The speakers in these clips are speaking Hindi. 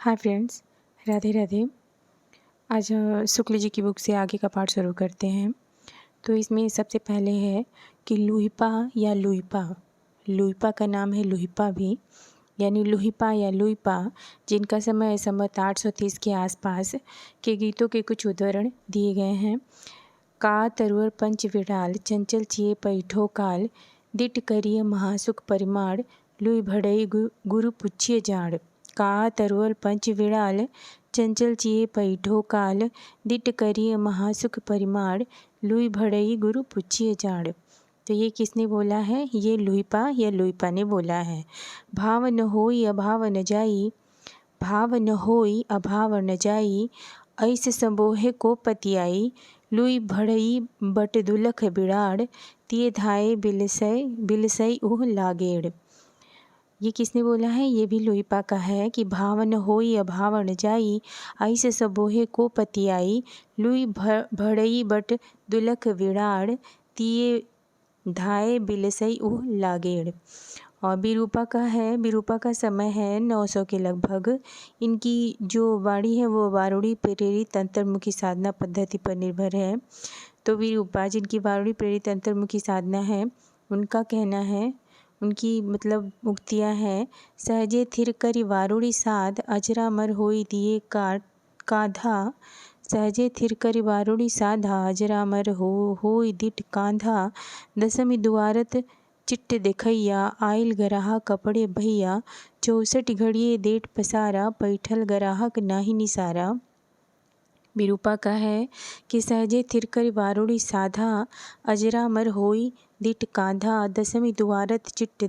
Hi friends, Radhe Radhe. आज शुक्ल जी की बुक से आगे का पाठ शुरू करते हैं। तो इसमें सबसे पहले है कि लुहिपा या लुइपा। लुइपा का नाम है लुहिपा भी, यानी लुहिपा या लुइपा, जिनका समय संवत 830 के आसपास के गीतों के कुछ उदाहरण दिए गए हैं। का तरुवर पंच विडाल चंचल चिए पैठो काल दिट करिय महासुख परिमाण लुई भड़ई गुरु पुछिए जाड़। का तरुवर पंच विडाल चंचल चिए पैठो काल दिट करिय महासुख परिमाण लुई भड़ई गुरु पुछिए जाड़। तो ये किसने बोला है? ये लुहिपा या लुइपा ने बोला है। भाव न होई अभाव न जाई, भाव न होई अभाव न जाई, ऐस संबोहे को पतियाई लुई भड़ई बट दुलख बिड़ाड़ तिये धाये बिलसई उह लागेड़। ये किसने बोला है? ये भी लुइपा का है कि भाव न होई अभाव न जाई, ऐसे सबोहे को पतियाई लुई भड़ई बट दुलख बिड़ाड़ तिये धाये बिलसई उह लागेड़। और बिरूपा का है, बिरूपा का समय है 900 के लगभग। इनकी जो वाणी है वो वारुणी प्रेरित अंतर्मुखी साधना पद्धति पर निर्भर है। तो विरूपा जिनकी वारुणी प्रेरित अंतर्मुखी साधना है, उनका कहना है, उनकी मतलब उक्तियाँ हैं, सहजे थिर करी वारुणी साध अजरामर होई दिए काधा, सहजे थिर करी वारुणी साधा अजरामर होई दिट कांधा, दसमी दुआरत चिट्ट देखैया आयल गराहा कपड़े भैया, 64 घड़िए देट पसारा पैठल गराहक नाही निसारा। बिरूपा का है कि सहजे थिरकर वारुणी साधा अजरामर होई दिट कांधा, दसमी दुआरत चिट्ट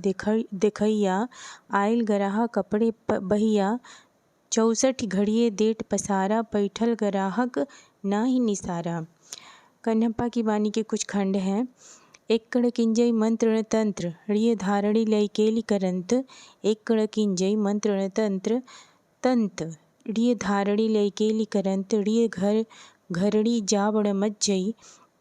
देखैया आयल गराहा कपड़े बहिया, 64 घड़िए देट पसारा पैठल गराहक नाही निसारा। कन्हप्पा की वाणी के कुछ खंड हैं। एकड़ किंजय मंत्र तंत्र ऋय धारणी लय केली करंत, एकड़ किंजय मंत्र तंत्र तंत ऋय धारणी लय केली करंत, ऋय घरणी जावण मज्जई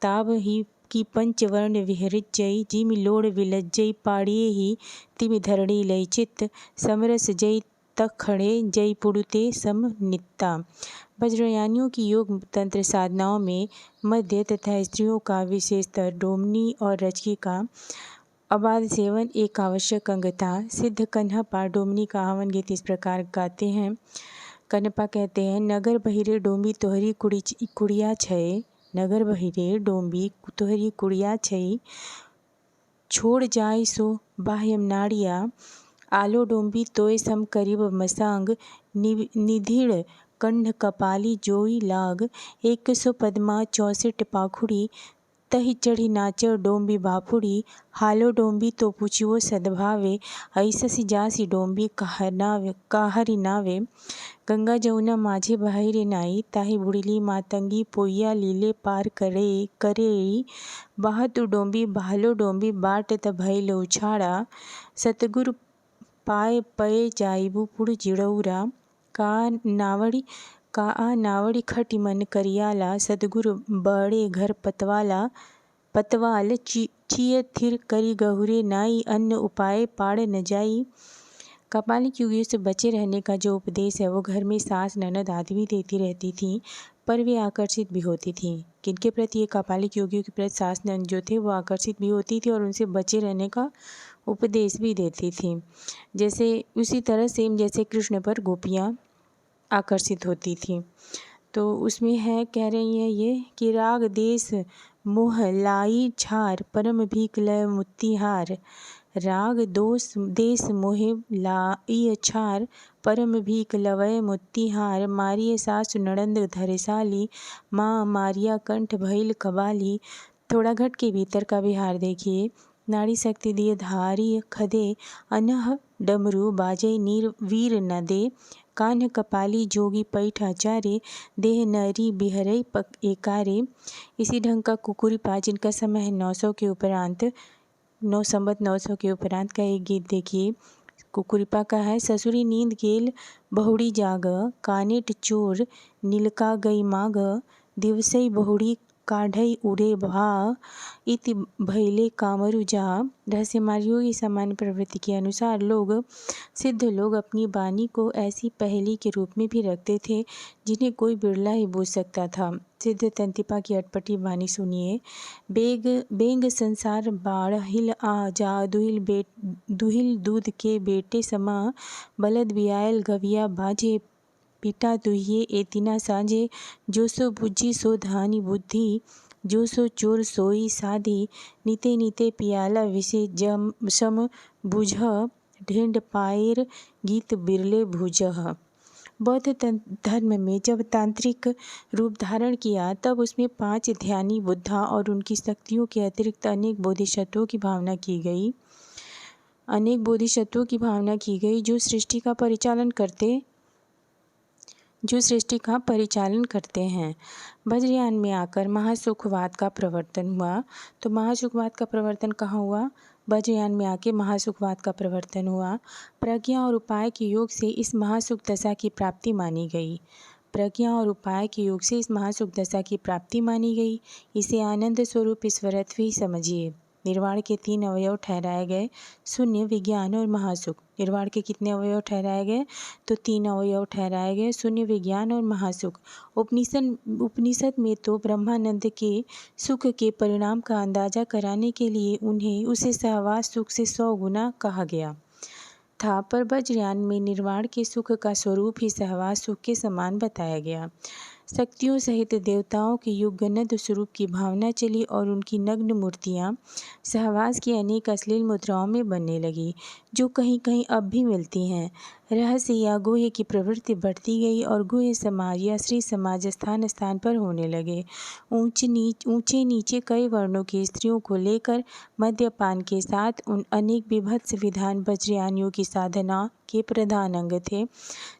ताब ही की पंचवर्ण विहरिजई, जिमि लोड़ विलज्जई पाड़िए ही तिमि धरणी लय चित्त, समरस जय तखड़े जय पुड़ुते समनित्ता। वज्रयानियों की योग तंत्र साधनाओं में मध्य तथा स्त्रियों का विशेषतर डोमनी और रचकी का अबाध सेवन एक आवश्यक अंग था। सिद्ध कन्हप्पा डोमनी का आह्वान गीत इस प्रकार गाते हैं। कन्हप्पा कहते हैं, नगर बहिरे डोंबी तोहरी कुड़िया छय, नगर बहिरे डोंबी तोहरी कुड़िया छय, छोड़ जाय सो बाह्यम नाड़िया, आलो डोंबी तोय सम करीब मसांग, निधिड़ कंठ कपाली जोई लाग, 100 पद्मा 64 पाखुड़ी, तही चढ़ी नाचर डोंबी बाफुड़ी, हालो डोंबी तो पूछियो सद्भावे, ऐससी जासी डोंबी काहरी नावे, गंगा जमुना माझे बहिरे नाई, ताही बुड़िली मातंगी पोइया लीले पार करे, बाहतु डोंबी बहलो डोंबी बाट त भइल उछाड़ा, सतगुरु पाए पये जाइबू पुड़ जिड़ौरा, का नावड़ी खटी मन करियाला, सतगुरु बड़े घर पतवाल चिय थिर करी गहुरे नाई, अन्न उपाय पाड़ न जाई। कपालिक युगियों से बचे रहने का जो उपदेश है वो घर में सास ननद आदि भी देती रहती थी, पर वे आकर्षित भी होती थी। किनके प्रति? ये कपालिक योगियों के प्रति सास ननद जो थे वो आकर्षित भी होती थी और उनसे बचे रहने का उपदेश भी देती थी। जैसे उसी तरह सेम जैसे कृष्ण पर गोपियाँ आकर्षित होती थी। तो उसमें है, कह रही है ये कि राग देश मोह लाई छार परम भीख लय मुत्तिहार, राग देश मोहे लाई छार परम भीख लवय मुत्तिहार, मारिय सासु नड़ंद धरेसाली, माँ मारिया कंठ भइल कबाली। थोड़ा घट के भीतर का विहार देखिए। नारी शक्ति दिए धारी खदे, अनह डमरू बाजे नीर वीर न दे, कान्ह कपाली जोगी पैठाचारे, देह नरी बिहरई पक एकारे। इसी ढंग का कुकुरीपा जिनका समय है 900 के उपरांत, 900 के उपरांत का एक गीत देखिए। कुकुरीपा का है, ससुरी नींद गेल बहुड़ी जाग, कानेट चोर नीलका गई माग, दिवसई बहुड़ी काढ़ई उड़े भा इति भैले कामरु जा। रहस्यमार्गियों की सामान्य प्रवृत्ति के अनुसार सिद्ध लोग अपनी वाणी को ऐसी पहेली के रूप में भी रखते थे जिन्हें कोई बिरला ही बूझ सकता था। सिद्ध तंतिपा की अटपटी वाणी सुनिए। बेंग संसार बाढ़ हिल आ जा दुहिल दूध के बेटे समा। बलद बियायल गविया बाजे पिता दुहिए एतिना साझे। जो सो बुझी सो धानी बुद्धि जो सो चोर सोई साधी। नीते नीते पियाला विषे सम बुझ ढेंड पाएर गीत बिरले भुजह। बौद्ध धर्म में जब तांत्रिक रूप धारण किया तब उसमें 5 ध्यानी बुद्धा और उनकी शक्तियों के अतिरिक्त अनेक बोधिसत्वों की भावना की गई जो सृष्टि का परिचालन करते हैं। वज्रयान में आकर महासुखवाद का प्रवर्तन हुआ। तो महासुखवाद का प्रवर्तन कहाँ हुआ? वज्रयान में आके महासुखवाद का प्रवर्तन हुआ। प्रज्ञा और उपाय के योग से इस महासुख दशा की प्राप्ति मानी गई। इसे आनंद स्वरूप ईश्वरत्व ही समझिए। निर्वाण के 3 अवयव ठहराए गए, शून्य, विज्ञान और महासुख। निर्वाण के कितने अवयव ठहराए गए? तो 3 अवयव ठहराए गए, शून्य, विज्ञान और महासुख। उपनिषद में तो ब्रह्मानंद के सुख के परिणाम का अंदाजा कराने के लिए उसे सहवास सुख से 100 गुना कहा गया था, पर वज्रयान में निर्वाण के सुख का स्वरूप ही सहवास सुख के समान बताया गया। शक्तियों सहित देवताओं के युगनद स्वरूप की भावना चली और उनकी नग्न मूर्तियाँ सहवास की अनेक अश्लील मुद्राओं में बनने लगी, जो कहीं कहीं अब भी मिलती हैं। रहस्य या गुह्य की प्रवृत्ति बढ़ती गई और गुह्य समाज या श्री समाज स्थान स्थान पर होने लगे। ऊंचे नीचे कई वर्णों की स्त्रियों को लेकर मद्यपान के साथ उन अनेक विभत्स विधान वज्रयानियों की साधना के प्रधान अंग थे।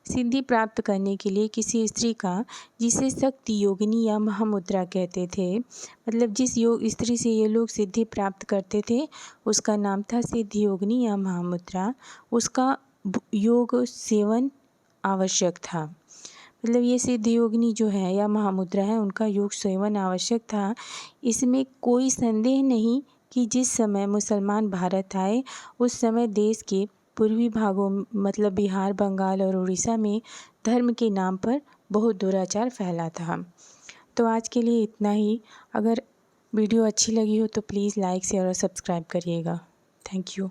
सिद्धि प्राप्त करने के लिए किसी स्त्री का, जिसे शक्ति योगिनी या महामुद्रा कहते थे, मतलब जिस स्त्री से ये लोग सिद्धि प्राप्त करते थे उसका नाम था सिद्धि योगिनी या महामुद्रा। उसका योग सेवन आवश्यक था। मतलब ये सिद्धि योगिनी जो है या महामुद्रा है, उनका योग सेवन आवश्यक था। इसमें कोई संदेह नहीं कि जिस समय मुसलमान भारत आए उस समय देश के पूर्वी भागों मतलब बिहार, बंगाल और उड़ीसा में धर्म के नाम पर बहुत दुराचार फैला था। तो आज के लिए इतना ही। अगर वीडियो अच्छी लगी हो तो प्लीज़ लाइक, शेयर और सब्सक्राइब करिएगा। Thank you.